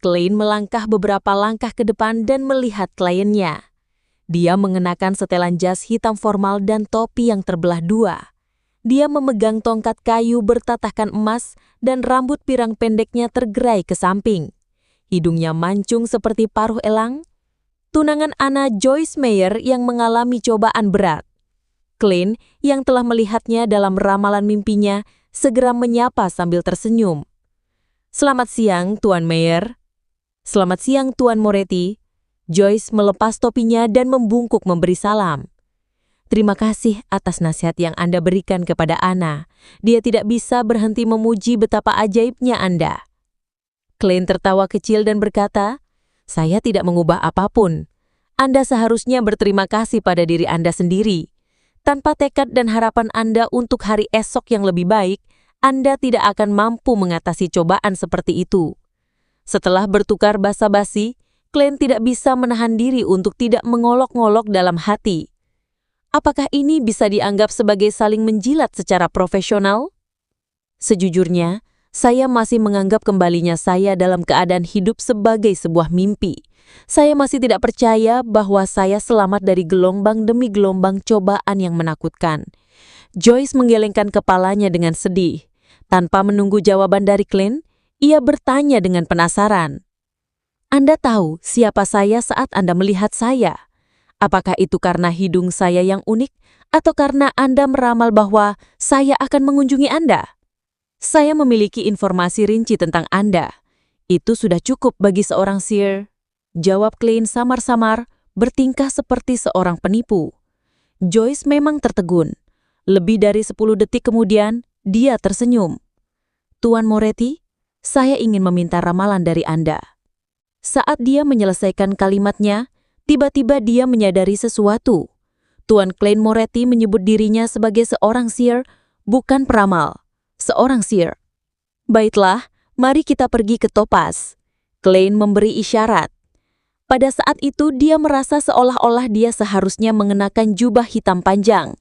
Klein melangkah beberapa langkah ke depan dan melihat kliennya. Dia mengenakan setelan jas hitam formal dan topi yang terbelah dua. Dia memegang tongkat kayu bertatahkan emas dan rambut pirang pendeknya tergerai ke samping. Hidungnya mancung seperti paruh elang. Tunangan Anna, Joyce Meyer, yang mengalami cobaan berat. Klein, yang telah melihatnya dalam ramalan mimpinya, segera menyapa sambil tersenyum. "Selamat siang, Tuan Meyer." "Selamat siang, Tuan Moretti." Joyce melepas topinya dan membungkuk memberi salam. "Terima kasih atas nasihat yang Anda berikan kepada Anna. Dia tidak bisa berhenti memuji betapa ajaibnya Anda." Klein tertawa kecil dan berkata, "Saya tidak mengubah apapun. Anda seharusnya berterima kasih pada diri Anda sendiri. Tanpa tekad dan harapan Anda untuk hari esok yang lebih baik, Anda tidak akan mampu mengatasi cobaan seperti itu." Setelah bertukar basa-basi, Klein tidak bisa menahan diri untuk tidak mengolok-ngolok dalam hati. Apakah ini bisa dianggap sebagai saling menjilat secara profesional? Sejujurnya, saya masih menganggap kembalinya saya dalam keadaan hidup sebagai sebuah mimpi. Saya masih tidak percaya bahwa saya selamat dari gelombang demi gelombang cobaan yang menakutkan. Joyce menggelengkan kepalanya dengan sedih. Tanpa menunggu jawaban dari Klein, ia bertanya dengan penasaran. "Anda tahu siapa saya saat Anda melihat saya? Apakah itu karena hidung saya yang unik atau karena Anda meramal bahwa saya akan mengunjungi Anda?" "Saya memiliki informasi rinci tentang Anda. Itu sudah cukup bagi seorang seer," jawab Klein samar-samar, bertingkah seperti seorang penipu. Joyce memang tertegun. Lebih dari 10 detik kemudian, dia tersenyum. "Tuan Moretti, saya ingin meminta ramalan dari Anda." Saat dia menyelesaikan kalimatnya, tiba-tiba dia menyadari sesuatu. Tuan Klein Moretti menyebut dirinya sebagai seorang seer, bukan peramal. Seorang seer. "Baiklah, mari kita pergi ke Topaz." Klein memberi isyarat. Pada saat itu dia merasa seolah-olah dia seharusnya mengenakan jubah hitam panjang.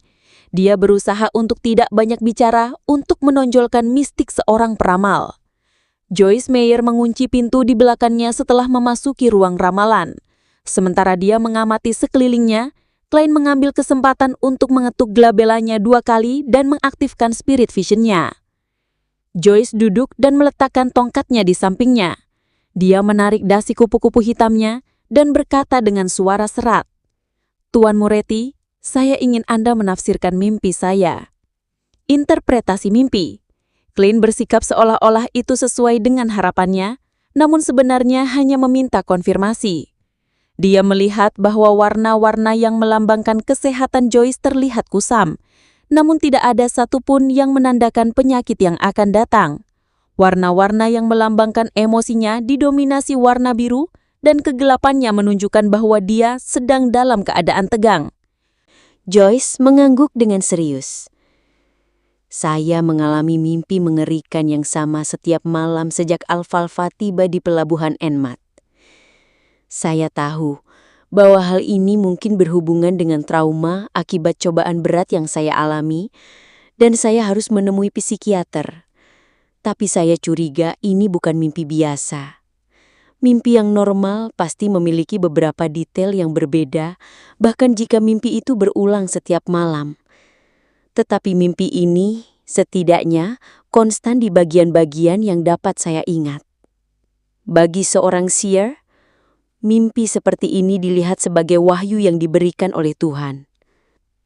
Dia berusaha untuk tidak banyak bicara untuk menonjolkan mistik seorang peramal. Joyce Meyer mengunci pintu di belakangnya setelah memasuki ruang ramalan. Sementara dia mengamati sekelilingnya, Klein mengambil kesempatan untuk mengetuk glabelanya 2 kali dan mengaktifkan spirit vision-nya. Joyce duduk dan meletakkan tongkatnya di sampingnya. Dia menarik dasi kupu-kupu hitamnya dan berkata dengan suara serak, "Tuan Moretti, saya ingin Anda menafsirkan mimpi saya." Interpretasi mimpi. Klein bersikap seolah-olah itu sesuai dengan harapannya, namun sebenarnya hanya meminta konfirmasi. Dia melihat bahwa warna-warna yang melambangkan kesehatan Joyce terlihat kusam, namun tidak ada satupun yang menandakan penyakit yang akan datang. Warna-warna yang melambangkan emosinya didominasi warna biru dan kegelapannya menunjukkan bahwa dia sedang dalam keadaan tegang. Joyce mengangguk dengan serius. "Saya mengalami mimpi mengerikan yang sama setiap malam sejak Alfalfa tiba di pelabuhan Enmat. Saya tahu bahwa hal ini mungkin berhubungan dengan trauma akibat cobaan berat yang saya alami, dan saya harus menemui psikiater. Tapi saya curiga ini bukan mimpi biasa. Mimpi yang normal pasti memiliki beberapa detail yang berbeda, bahkan jika mimpi itu berulang setiap malam. Tetapi mimpi ini setidaknya konstan di bagian-bagian yang dapat saya ingat. Bagi seorang seer, mimpi seperti ini dilihat sebagai wahyu yang diberikan oleh Tuhan,"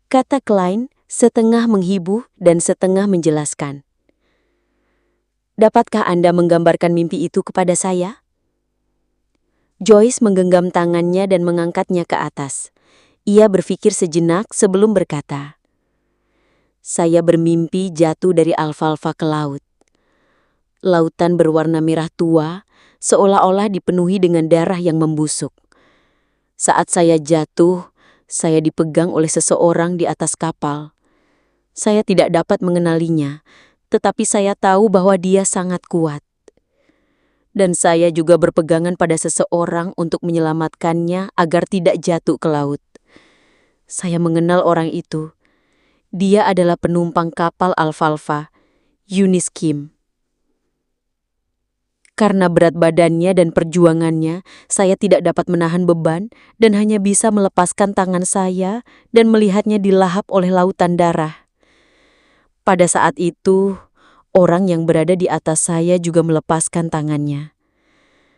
kata Klein, setengah menghibur dan setengah menjelaskan. "Dapatkah Anda menggambarkan mimpi itu kepada saya?" Joyce menggenggam tangannya dan mengangkatnya ke atas. Ia berpikir sejenak sebelum berkata, "Saya bermimpi jatuh dari Alfalfa ke laut. Lautan berwarna merah tua, seolah-olah dipenuhi dengan darah yang membusuk. Saat saya jatuh, saya dipegang oleh seseorang di atas kapal. Saya tidak dapat mengenalinya, tetapi saya tahu bahwa dia sangat kuat. Dan saya juga berpegangan pada seseorang untuk menyelamatkannya agar tidak jatuh ke laut. Saya mengenal orang itu. Dia adalah penumpang kapal Alfalfa, Eunice Kim." Karena berat badannya dan perjuangannya, saya tidak dapat menahan beban dan hanya bisa melepaskan tangan saya dan melihatnya dilahap oleh lautan darah. Pada saat itu, orang yang berada di atas saya juga melepaskan tangannya.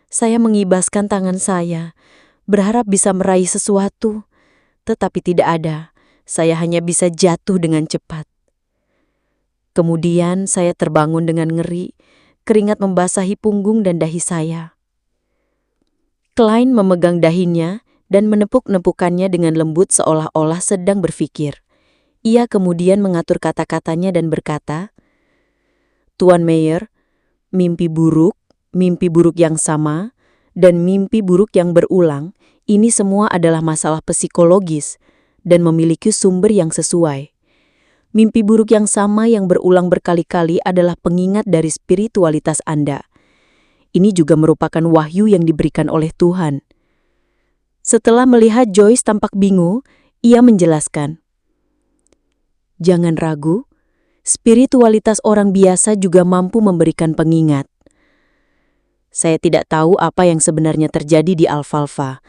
Saya mengibaskan tangan saya, berharap bisa meraih sesuatu, tetapi tidak ada. Saya hanya bisa jatuh dengan cepat. Kemudian saya terbangun dengan ngeri, keringat membasahi punggung dan dahi saya. Klein memegang dahinya dan menepuk-nepukannya dengan lembut seolah-olah sedang berpikir. Ia kemudian mengatur kata-katanya dan berkata, "Tuan Mayer, mimpi buruk yang sama, dan mimpi buruk yang berulang, ini semua adalah masalah psikologis dan memiliki sumber yang sesuai. Mimpi buruk yang sama yang berulang berkali-kali adalah pengingat dari spiritualitas Anda. Ini juga merupakan wahyu yang diberikan oleh Tuhan." Setelah melihat Joyce tampak bingung, ia menjelaskan, "Jangan ragu, spiritualitas orang biasa juga mampu memberikan pengingat. Saya tidak tahu apa yang sebenarnya terjadi di Alfalfa,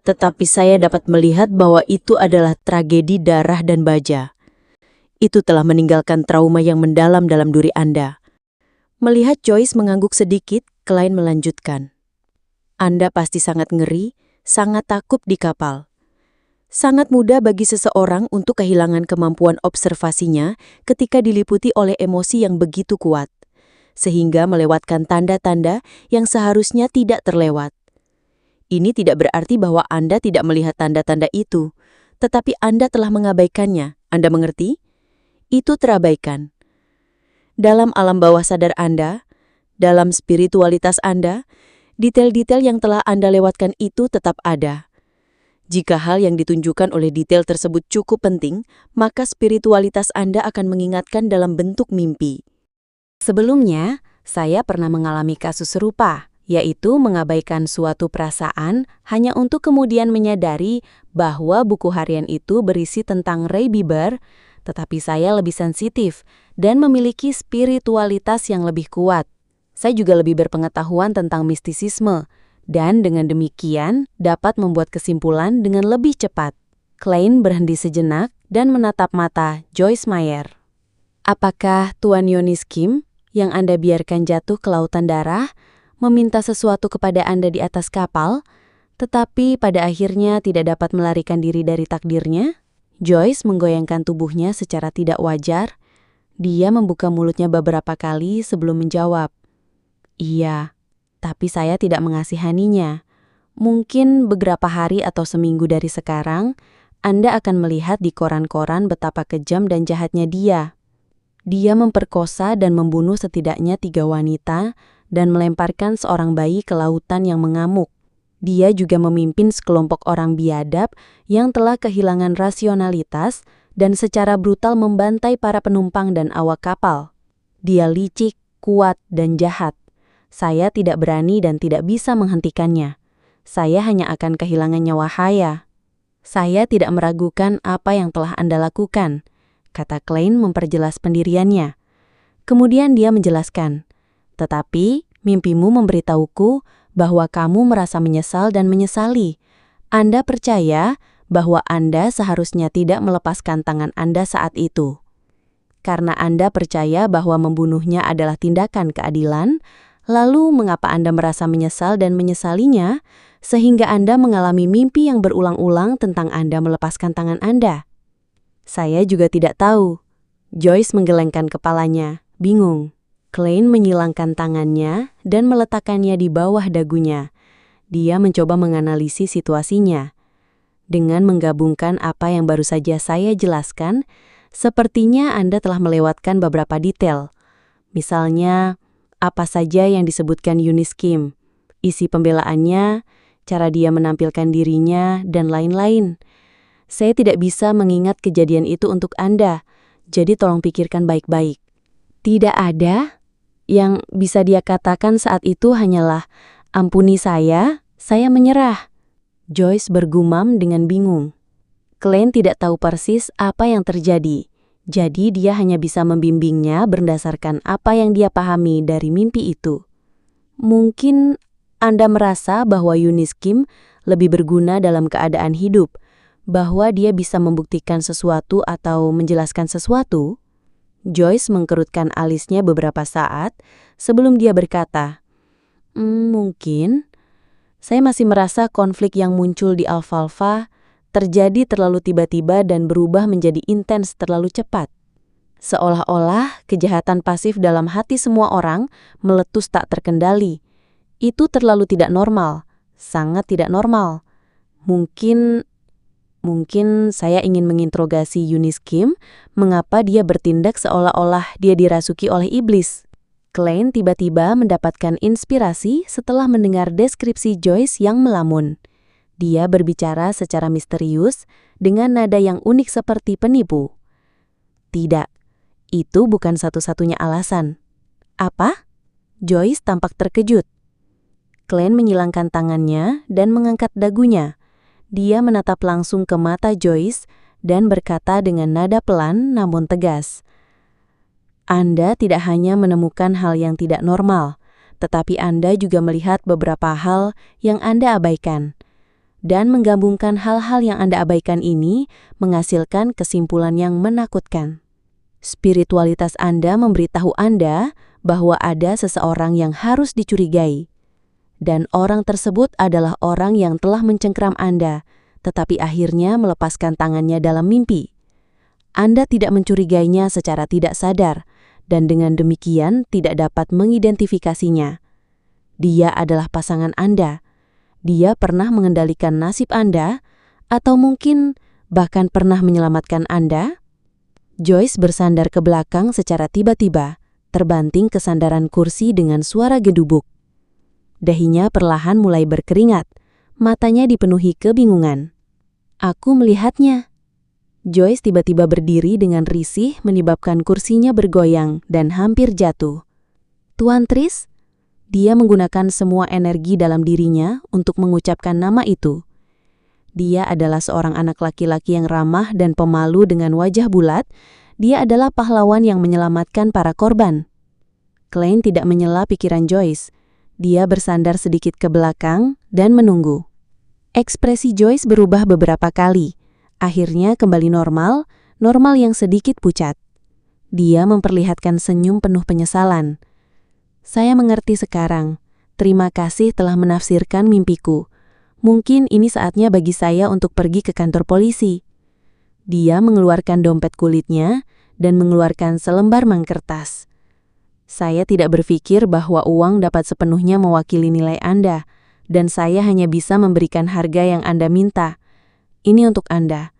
tetapi saya dapat melihat bahwa itu adalah tragedi darah dan baja. Itu telah meninggalkan trauma yang mendalam dalam diri Anda." Melihat Joyce mengangguk sedikit, Klein melanjutkan, "Anda pasti sangat ngeri, sangat takut di kapal. Sangat mudah bagi seseorang untuk kehilangan kemampuan observasinya ketika diliputi oleh emosi yang begitu kuat, sehingga melewatkan tanda-tanda yang seharusnya tidak terlewat. Ini tidak berarti bahwa Anda tidak melihat tanda-tanda itu, tetapi Anda telah mengabaikannya. Anda mengerti? Itu terabaikan. Dalam alam bawah sadar Anda, dalam spiritualitas Anda, detail-detail yang telah Anda lewatkan itu tetap ada. Jika hal yang ditunjukkan oleh detail tersebut cukup penting, maka spiritualitas Anda akan mengingatkan dalam bentuk mimpi." Sebelumnya, saya pernah mengalami kasus serupa, yaitu mengabaikan suatu perasaan hanya untuk kemudian menyadari bahwa buku harian itu berisi tentang Ray Bieber, tetapi saya lebih sensitif dan memiliki spiritualitas yang lebih kuat. Saya juga lebih berpengetahuan tentang mistisisme, dan dengan demikian dapat membuat kesimpulan dengan lebih cepat. Klein berhenti sejenak dan menatap mata Joyce Meyer. "Apakah Tuan Yonis Kim, yang Anda biarkan jatuh ke lautan darah, meminta sesuatu kepada Anda di atas kapal, tetapi pada akhirnya tidak dapat melarikan diri dari takdirnya?" Joyce menggoyangkan tubuhnya secara tidak wajar. Dia membuka mulutnya beberapa kali sebelum menjawab, "Iya, tapi saya tidak mengasihaninya. Mungkin beberapa hari atau seminggu dari sekarang, Anda akan melihat di koran-koran betapa kejam dan jahatnya dia. Dia memperkosa dan membunuh setidaknya 3 wanita dan melemparkan seorang bayi ke lautan yang mengamuk. Dia juga memimpin sekelompok orang biadab yang telah kehilangan rasionalitas dan secara brutal membantai para penumpang dan awak kapal. Dia licik, kuat, dan jahat. Saya tidak berani dan tidak bisa menghentikannya. Saya hanya akan kehilangan nyawa saya. Saya tidak meragukan apa yang telah Anda lakukan," kata Klein memperjelas pendiriannya. Kemudian dia menjelaskan, "Tetapi mimpimu memberitahuku bahwa kamu merasa menyesal dan menyesali. Anda percaya bahwa Anda seharusnya tidak melepaskan tangan Anda saat itu. Karena Anda percaya bahwa membunuhnya adalah tindakan keadilan, lalu mengapa Anda merasa menyesal dan menyesalinya, sehingga Anda mengalami mimpi yang berulang-ulang tentang Anda melepaskan tangan Anda?" "Saya juga tidak tahu." Joyce menggelengkan kepalanya, bingung. Klein menyilangkan tangannya dan meletakkannya di bawah dagunya. Dia mencoba menganalisis situasinya. Dengan menggabungkan apa yang baru saja saya jelaskan, sepertinya Anda telah melewatkan beberapa detail. Misalnya, apa saja yang disebutkan Yonis Kim, isi pembelaannya, cara dia menampilkan dirinya, dan lain-lain. Saya tidak bisa mengingat kejadian itu untuk Anda, jadi tolong pikirkan baik-baik. Tidak ada. Yang bisa dia katakan saat itu hanyalah, "Ampuni saya menyerah." Joyce bergumam dengan bingung. Klein tidak tahu persis apa yang terjadi, jadi dia hanya bisa membimbingnya berdasarkan apa yang dia pahami dari mimpi itu. Mungkin Anda merasa bahwa Eunice Kim lebih berguna dalam keadaan hidup, bahwa dia bisa membuktikan sesuatu atau menjelaskan sesuatu? Joyce mengkerutkan alisnya beberapa saat sebelum dia berkata, mungkin. Saya masih merasa konflik yang muncul di Alfalfa terjadi terlalu tiba-tiba dan berubah menjadi intens terlalu cepat. Seolah-olah kejahatan pasif dalam hati semua orang meletus tak terkendali. Itu terlalu tidak normal, sangat tidak normal. Mungkin saya ingin menginterogasi Eunice Kim, mengapa dia bertindak seolah-olah dia dirasuki oleh iblis. Klein tiba-tiba mendapatkan inspirasi setelah mendengar deskripsi Joyce yang melamun. Dia berbicara secara misterius dengan nada yang unik seperti penipu. Tidak, itu bukan satu-satunya alasan. Apa? Joyce tampak terkejut. Klein menyilangkan tangannya dan mengangkat dagunya. Dia menatap langsung ke mata Joyce dan berkata dengan nada pelan namun tegas. Anda tidak hanya menemukan hal yang tidak normal, tetapi Anda juga melihat beberapa hal yang Anda abaikan. Dan menggabungkan hal-hal yang Anda abaikan ini menghasilkan kesimpulan yang menakutkan. Spiritualitas Anda memberitahu Anda bahwa ada seseorang yang harus dicurigai. Dan orang tersebut adalah orang yang telah mencengkeram Anda, tetapi akhirnya melepaskan tangannya dalam mimpi. Anda tidak mencurigainya secara tidak sadar, dan dengan demikian tidak dapat mengidentifikasinya. Dia adalah pasangan Anda. Dia pernah mengendalikan nasib Anda, atau mungkin bahkan pernah menyelamatkan Anda? Joyce bersandar ke belakang secara tiba-tiba, terbanting ke sandaran kursi dengan suara gedubuk. Dahinya perlahan mulai berkeringat, matanya dipenuhi kebingungan. Aku melihatnya. Joyce tiba-tiba berdiri dengan risih menyebabkan kursinya bergoyang dan hampir jatuh. Tuan Tris, dia menggunakan semua energi dalam dirinya untuk mengucapkan nama itu. Dia adalah seorang anak laki-laki yang ramah dan pemalu dengan wajah bulat. Dia adalah pahlawan yang menyelamatkan para korban. Klein tidak menyela pikiran Joyce. Dia bersandar sedikit ke belakang dan menunggu. Ekspresi Joyce berubah beberapa kali. Akhirnya kembali normal yang sedikit pucat. Dia memperlihatkan senyum penuh penyesalan. Saya mengerti sekarang. Terima kasih telah menafsirkan mimpiku. Mungkin ini saatnya bagi saya untuk pergi ke kantor polisi. Dia mengeluarkan dompet kulitnya dan mengeluarkan selembar mangkertas. Saya tidak berpikir bahwa uang dapat sepenuhnya mewakili nilai Anda, dan saya hanya bisa memberikan harga yang Anda minta. Ini untuk Anda.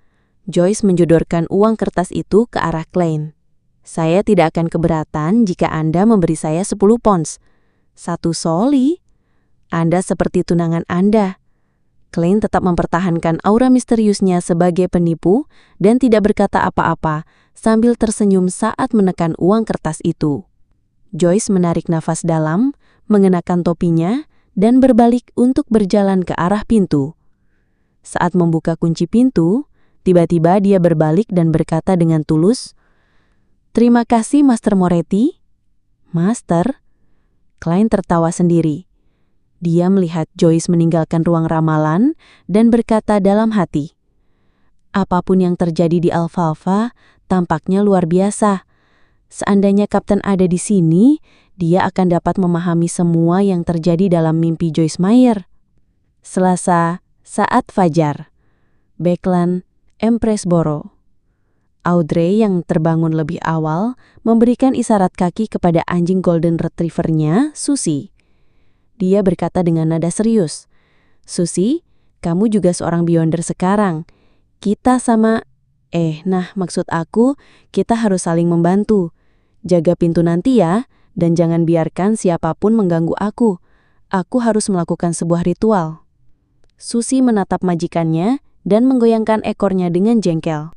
Joyce menjodorkan uang kertas itu ke arah Klein. Saya tidak akan keberatan jika Anda memberi saya 10 pounds. 1 soli? Anda seperti tunangan Anda. Klein tetap mempertahankan aura misteriusnya sebagai penipu dan tidak berkata apa-apa sambil tersenyum saat menekan uang kertas itu. Joyce menarik nafas dalam, mengenakan topinya, dan berbalik untuk berjalan ke arah pintu. Saat membuka kunci pintu, tiba-tiba dia berbalik dan berkata dengan tulus, "Terima kasih, Master Moretti." "Master?" Klein tertawa sendiri. Dia melihat Joyce meninggalkan ruang ramalan dan berkata dalam hati, "Apapun yang terjadi di Alfalfa tampaknya luar biasa. Seandainya Kapten ada di sini, dia akan dapat memahami semua yang terjadi dalam mimpi Joyce Meyer." Selasa, saat fajar. Beckland, Empressboro. Audrey yang terbangun lebih awal memberikan isyarat kaki kepada anjing golden retriever-nya, Susie. Dia berkata dengan nada serius, "Susie, kamu juga seorang Beyonder sekarang. Kita sama... maksud aku, kita harus saling membantu. Jaga pintu nanti ya, dan jangan biarkan siapapun mengganggu aku. Aku harus melakukan sebuah ritual." Susie menatap majikannya dan menggoyangkan ekornya dengan jengkel.